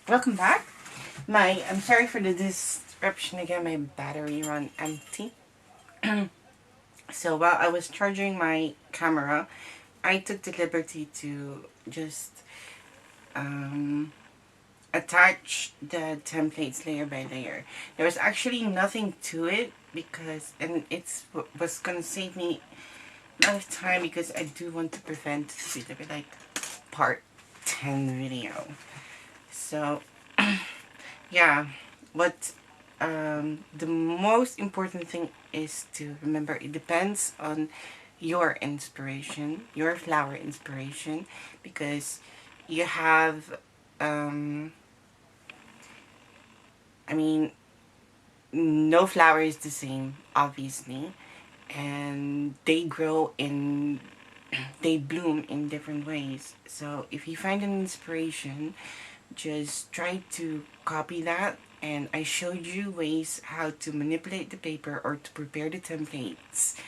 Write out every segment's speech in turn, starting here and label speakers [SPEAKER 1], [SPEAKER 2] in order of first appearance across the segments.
[SPEAKER 1] Welcome back. I'm sorry for the disruption again. My battery ran empty. So while I was charging my camera, I took the liberty to just um, attach the templates layer by layer. There was actually nothing to it because, and it's was gonna save me a lot of time because I do want to prevent it to be like part 10 video. So yeah, what the most important thing is to remember, it depends on your inspiration, your flower inspiration, because you have I mean, no flower is the same, obviously, and they bloom in different ways. So if you find an inspiration, just try to copy that, and I showed you ways how to manipulate the paper or to prepare the templates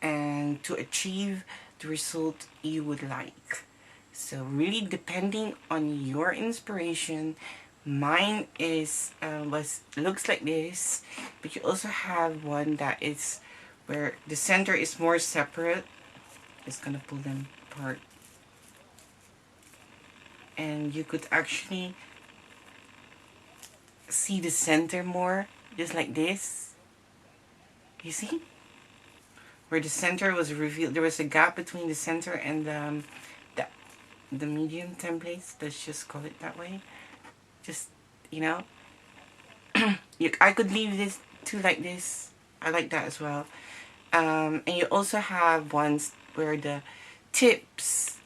[SPEAKER 1] and to achieve the result you would like. So really depending on your inspiration. Mine is looks like this, but you also have one that is where the center is more separate. Just gonna pull them apart, and you could actually see the center more, just like this. You see? Where the center was revealed, there was a gap between the center and the, the medium templates. Let's just call it that way. Just, you know, I could leave this too like this. I like that as well. And you also have ones where the tips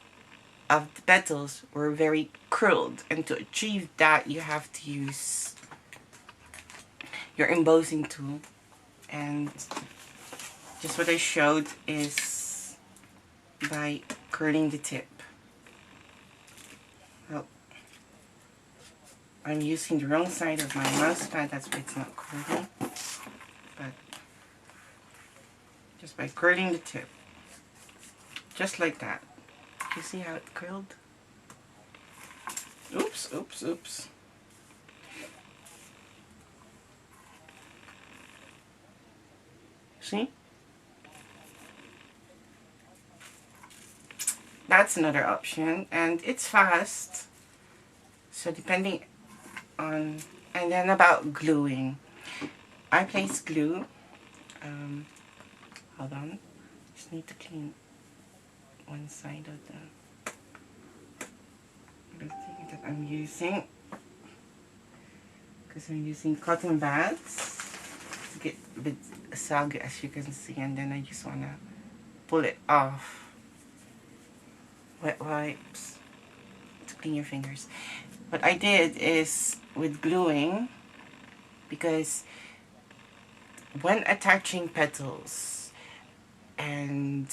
[SPEAKER 1] of the petals were very curled. And to achieve that, you have to use your embossing tool. And just what I showed is by curling the tip. Well, I'm using the wrong side of my mouse pad, that's why it's not curling. But just by curling the tip, just like that. You see how it curled? Oops, oops, oops. See? That's another option, and it's fast. So depending on, and then about gluing. I place glue. Hold on. Just need to clean one side of the thing that I'm using. Because I'm using cotton pads. To get a bit soggy, as you can see, and then I just want to pull it off. Wet wipes to clean your fingers. What I did is with gluing, because when attaching petals and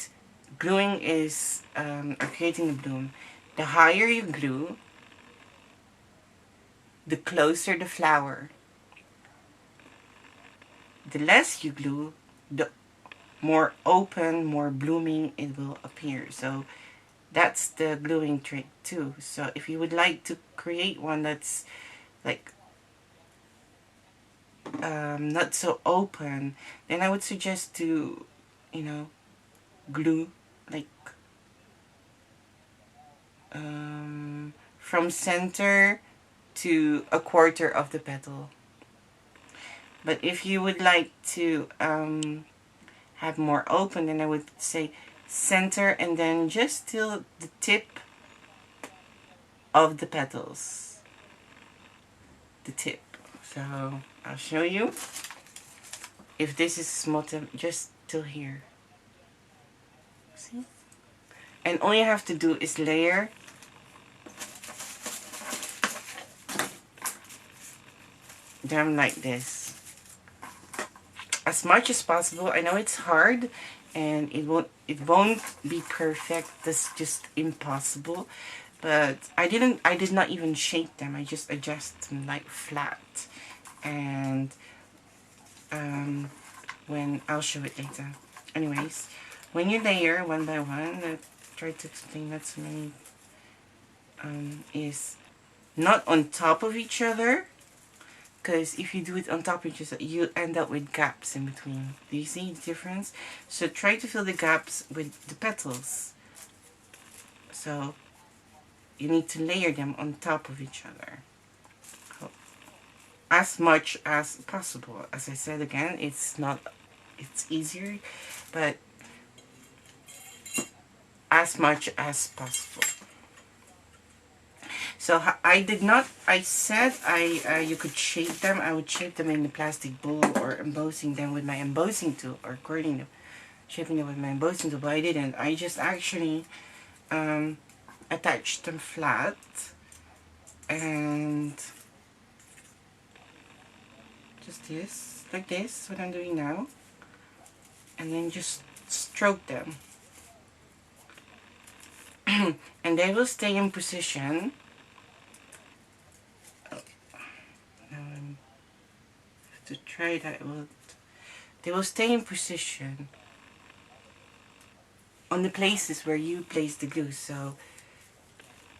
[SPEAKER 1] gluing is or creating a bloom, the higher you glue, the closer the flower. The less you glue, the more open, more blooming it will appear. So that's the gluing trick too. So if you would like to create one that's like not so open, then I would suggest to, you know, glue like from center to a quarter of the petal. But if you would like to have more open, then I would say center and then just till the tip of the petals. The tip. So I'll show you. If this is small, just till here. See? And all you have to do is layer them like this. As much as possible. I know it's hard and it won't be perfect. That's just impossible. But I did not even shape them. I just adjust them like flat. And when I'll show it later. Anyways, when you layer one by one, I tried to explain that to many, is not on top of each other, because if you do it on top of each other, you end up with gaps in between. Do you see the difference? So try to fill the gaps with the petals. So you need to layer them on top of each other as much as possible. As I said again, it's easier, but as much as possible. So I did not, I said you could shape them. I would shape them in the plastic bowl or embossing them with my embossing tool, or curling them, shaping them with my embossing tool, but I didn't. I just actually attached them flat, and just this, like this, what I'm doing now, and then just stroke them. And they will stay in position. Now I have to try that. They will stay in position on the places where you place the glue. So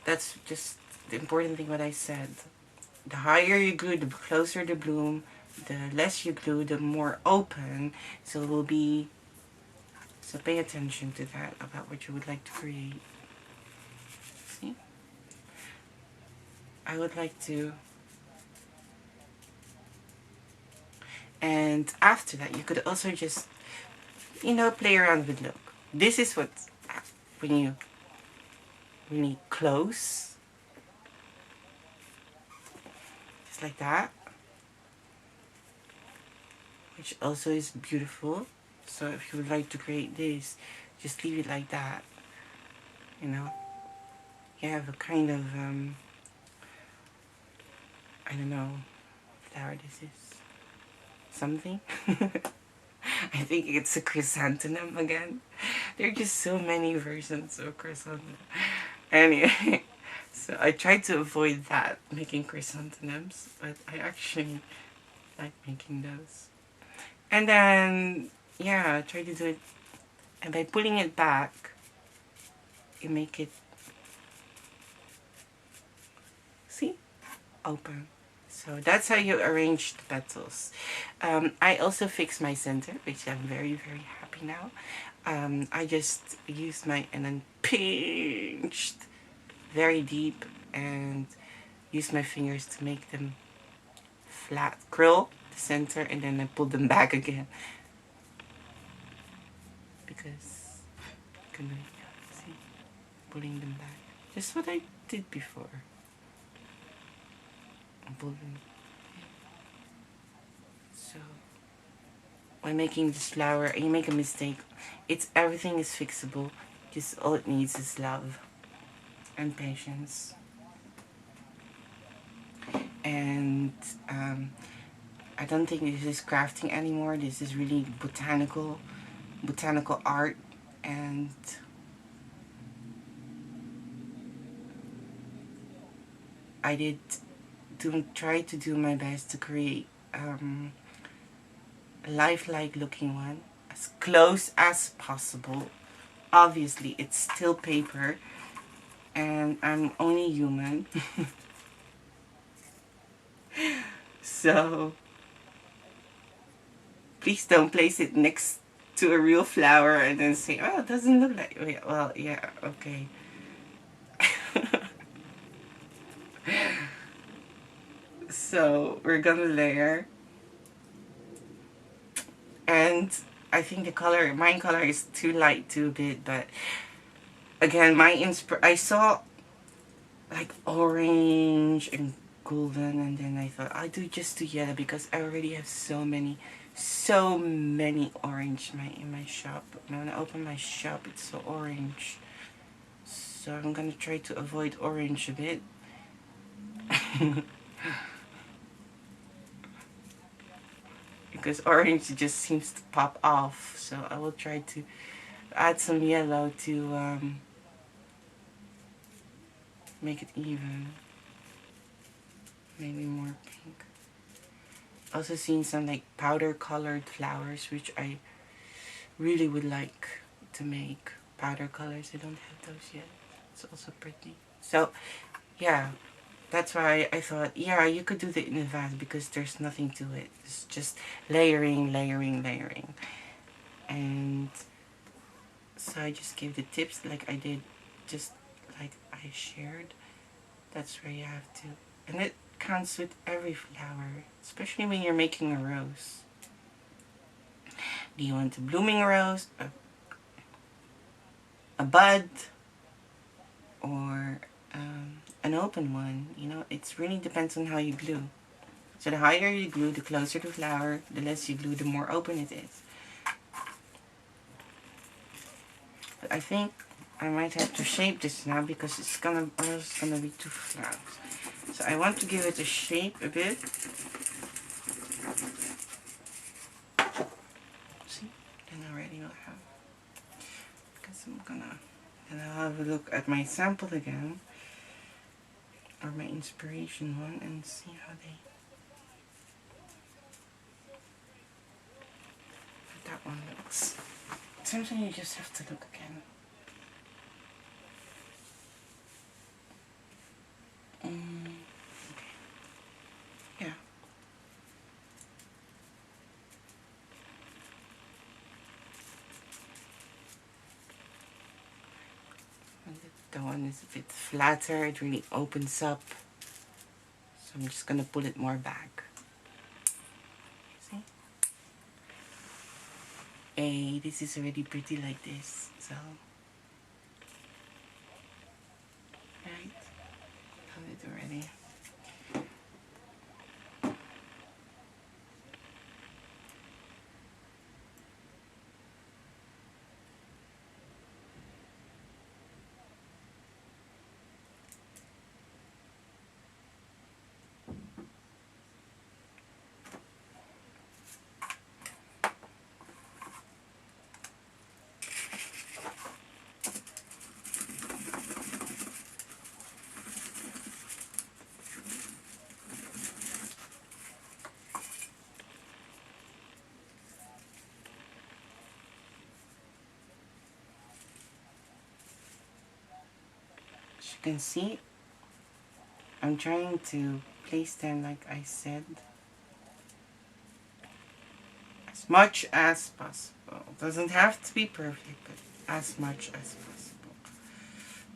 [SPEAKER 1] that's just the important thing what I said. The higher you glue, the closer the bloom. The less you glue, the more open. So it will be. So pay attention to that about what you would like to create. See? I would like to. And after that, you could also just, play around with look. This is what, when you really close, just like that, which also is beautiful. So if you would like to create this, just leave it like that. You have a kind of, I don't know what flower this is. Something. I think it's a chrysanthemum again. There are just so many versions of chrysanthemum. Anyway, so I tried to avoid that, making chrysanthemums, but I actually like making those. And then, yeah, I try to do it, and by pulling it back, you make it, see, open. So that's how you arrange the petals. I also fixed my center, which I'm very, very happy now. I just used and then pinched very deep and used my fingers to make them flat. Curl the center, and then I pulled them back again. Because, see, pulling them back. Just what I did before. So when making this flower, you make a mistake. Everything is fixable. Just all it needs is love and patience. And I don't think this is crafting anymore. This is really botanical art, and I did try to do my best to create a lifelike looking one, as close as possible. Obviously, it's still paper, and I'm only human. So, please don't place it next to a real flower and then say, oh, it doesn't look like, well, yeah, okay. So we're gonna layer, and I think mine color is too light, too big, but again, I saw like orange and golden, and then I thought I'll just do yellow because I already have so many orange in my shop. When I open my shop, it's so orange, so I'm gonna try to avoid orange a bit. Because orange just seems to pop off, so I will try to add some yellow to make it even. Maybe more pink. Also seen some like powder colored flowers, which I really would like to make. Powder colors, I don't have those yet. It's also pretty. So yeah, That's why I thought, yeah, you could do that in advance because there's nothing to it. It's just layering, layering, layering. And so I just gave the tips like I did, just like I shared. That's where you have to. And it counts with every flower, especially when you're making a rose. Do you want a blooming rose, a bud, or an open one? You know, it really depends on how you glue. So the higher you glue, the closer the flower. The less you glue, the more open it is. But I think I might have to shape this now because it's gonna, or else it's gonna be too flat. So I want to give it a shape a bit. See, then already will have. Because I'm gonna, then I'll have a look at my sample again, or my inspiration one, and see how that one looks. Sometimes you just have to look again. Okay. Yeah. The one is a bit flatter, it really opens up. So I'm just gonna pull it more back. See? Hey, this is already pretty like this, so. Right? Love it already. As you can see, I'm trying to place them like I said, as much as possible. Doesn't have to be perfect, but as much as possible.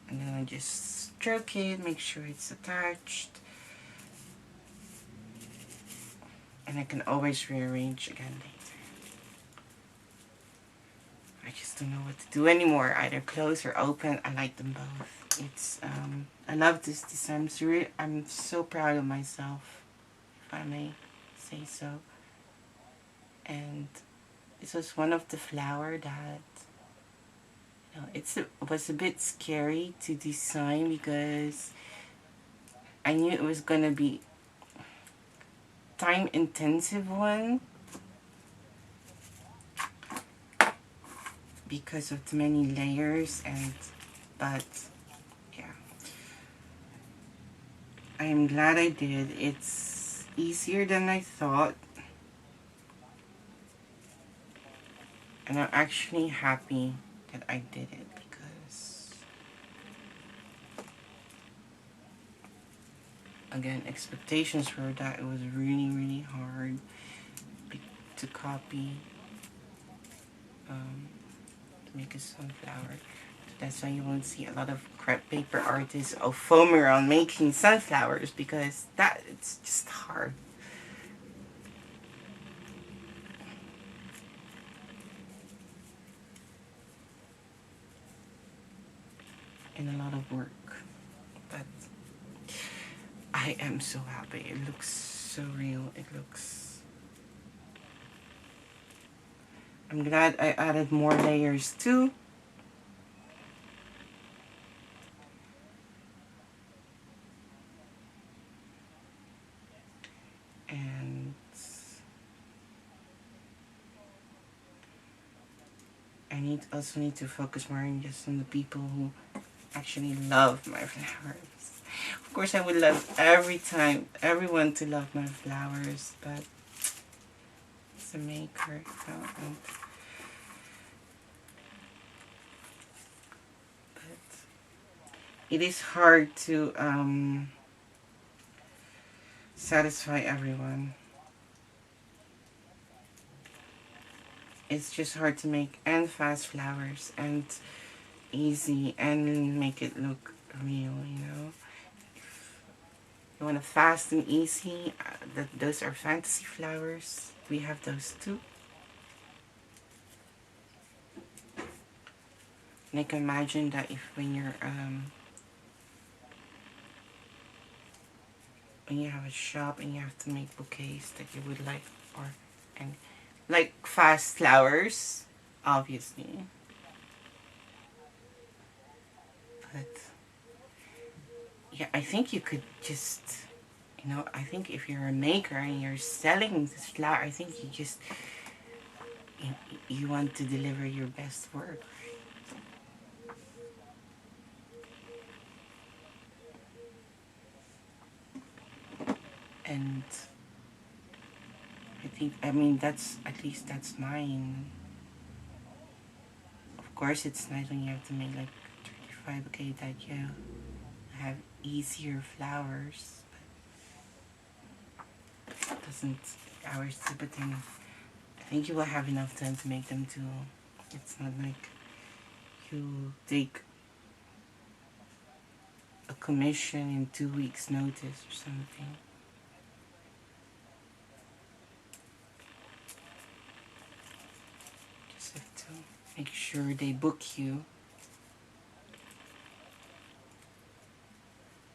[SPEAKER 1] And then I just stroke it, make sure it's attached. And I can always rearrange again later. I just don't know what to do anymore. Either close or open. I like them both. It's I love this design. I'm so proud of myself, if I may say so. And this was one of the flower that, you know, it was a bit scary to design because I knew it was gonna be time intensive one because of the many layers, and but yeah, I am glad I did. It's easier than I thought, and I'm actually happy that I did it because, again, expectations were that it was really, really hard to copy, to make a sunflower. That's why you won't see a lot of crepe paper artists or foam around making sunflowers, because it's just hard. And a lot of work. But I am so happy. It looks so real. It looks... I'm glad I added more layers too. And I also need to focus more on just on the people who actually love my flowers. Of course, I would love everyone to love my flowers, but as a maker, but it is hard to satisfy everyone. It's just hard to make and fast flowers and easy and make it look real, you know. You want a fast and easy, those are fantasy flowers. We have those too. And I can imagine that if when you have a shop and you have to make bouquets that you would like, or and like fast flowers, obviously. But yeah, I think you could just, you know, I think if you're a maker and you're selling this flower, I think you, you want to deliver your best work. And I mean, that's, at least that's mine. Of course, it's nice when you have to make like 35K that you have easier flowers. But it doesn't, hours too, but then I think you will have enough time to make them too. It's not like you take a commission in 2 weeks notice or something. Just have to make sure they book you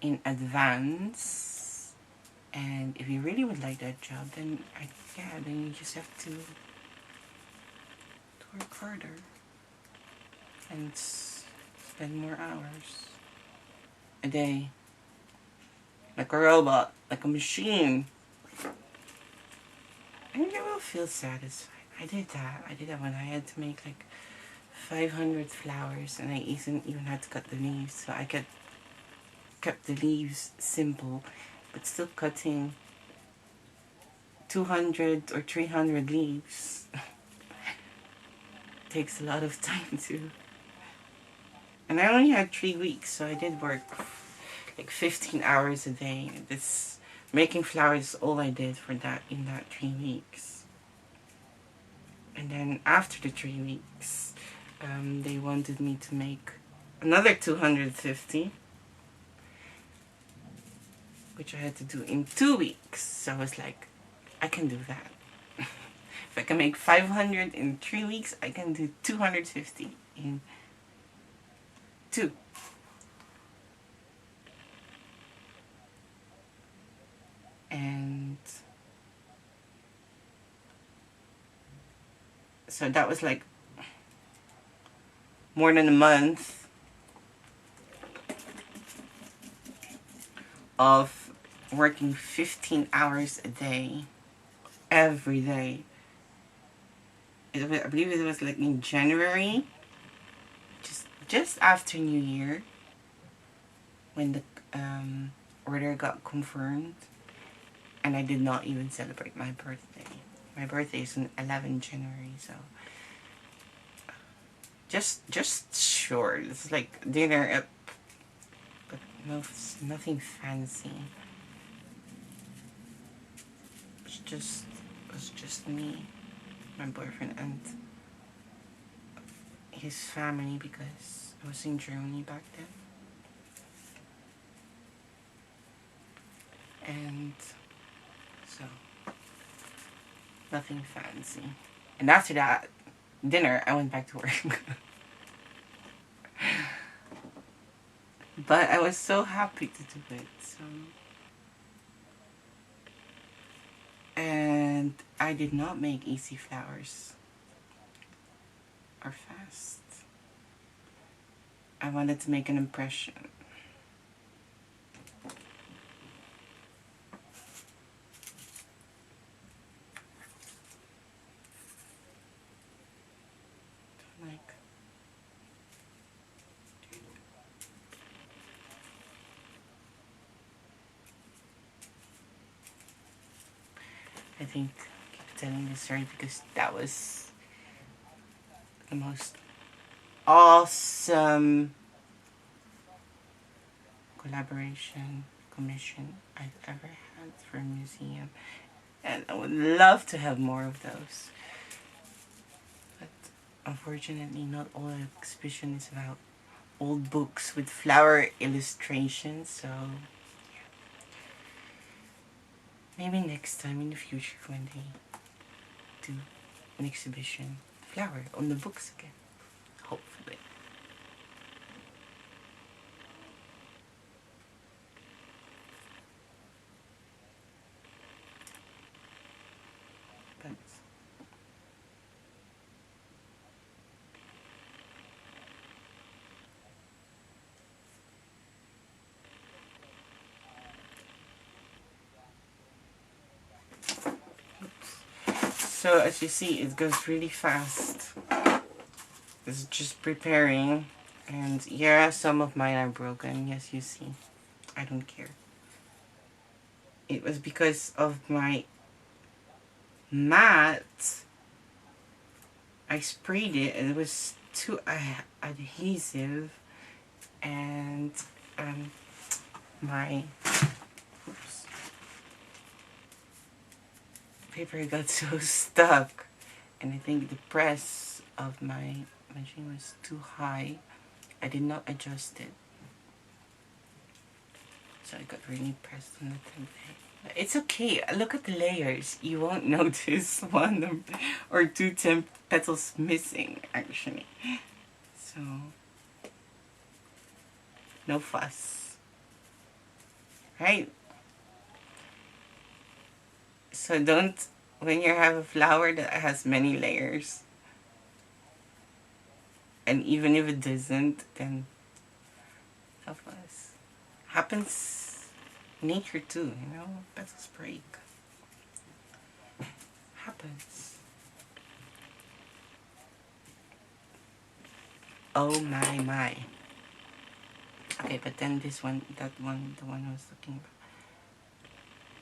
[SPEAKER 1] in advance, and if you really would like that job, then then you just have to work harder and spend more hours a day, like a robot, like a machine, and you will feel satisfied. I did that when I had to make like 500 flowers, and I even had to cut the leaves, so I kept the leaves simple, but still cutting 200 or 300 leaves takes a lot of time too. And I only had 3 weeks, so I did work like 15 hours a day. This making flowers is all I did for that in that 3 weeks. And then after the 3 weeks, they wanted me to make another 250, which I had to do in 2 weeks. So I was like, I can do that. If I can make 500 in 3 weeks, I can do 250 in 2. And so that was like more than a month of working 15 hours a day, every day. I believe it was like in January, just after New Year, when the order got confirmed, and I did not even celebrate my birthday. My birthday is on 11 January, so just short. It's like dinner, but nothing fancy. It was just me, my boyfriend, and his family, because I was in Germany back then. And so, nothing fancy. And after that dinner, I went back to work. But I was so happy to do it. So, and I did not make easy flowers or fast. I wanted to make an impression. Like, I think I keep telling this story because that was the most awesome collaboration, commission I've ever had for a museum. And I would love to have more of those. But unfortunately, not all exhibition is about old books with flower illustrations, so maybe next time in the future when they do an exhibition, flower on the books again, hopefully. But so as you see, it goes really fast. It's just preparing, and yeah, some of mine are broken. Yes, you see, I don't care. It was because of my mat. I sprayed it and it was too adhesive, and my oops, paper got so stuck, and I think the press of my machine was too high. I did not adjust it, so I got really pressed on the template. It's okay. Look at the layers. You won't notice one or two petals missing, actually. So, no fuss. Right? So don't, when you have a flower that has many layers, and even if it doesn't, then no fuss. Happens in nature too, you know? Petals break. Happens. Oh my. Okay, but then this one, the one I was looking about,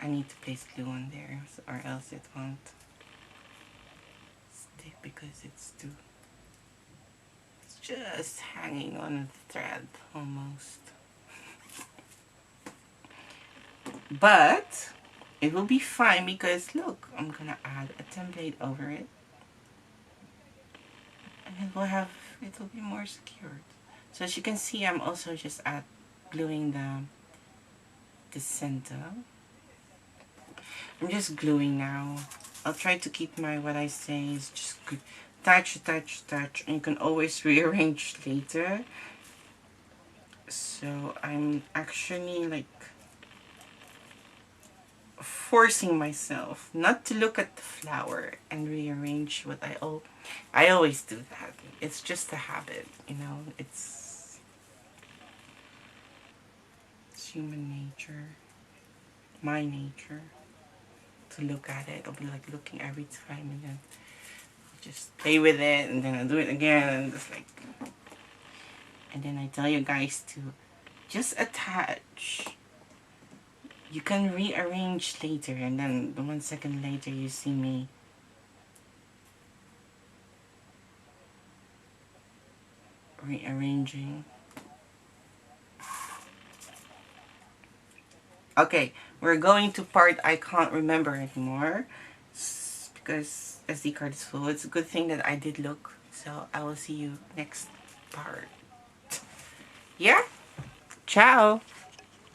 [SPEAKER 1] I need to place glue on there, or else it won't stick because it's just hanging on a thread almost. But it will be fine because look, I'm gonna add a template over it, and it will be more secured. So as you can see, I'm also just gluing the center. I'm just gluing now. I'll try to keep what I say is just touch, and you can always rearrange later. So I'm actually like forcing myself not to look at the flower and rearrange what I always do that. It's just a habit, you know. It's human nature, my nature, to look at it. I'll be like looking every time, and then I'll just play with it, and then I'll do it again, and just like, and then I tell you guys to just attach. You can rearrange later, and then 1 second later you see me rearranging. Okay, we're going to part I can't remember anymore because SD card is full. It's a good thing that I did look. So I will see you next part. Yeah? Ciao!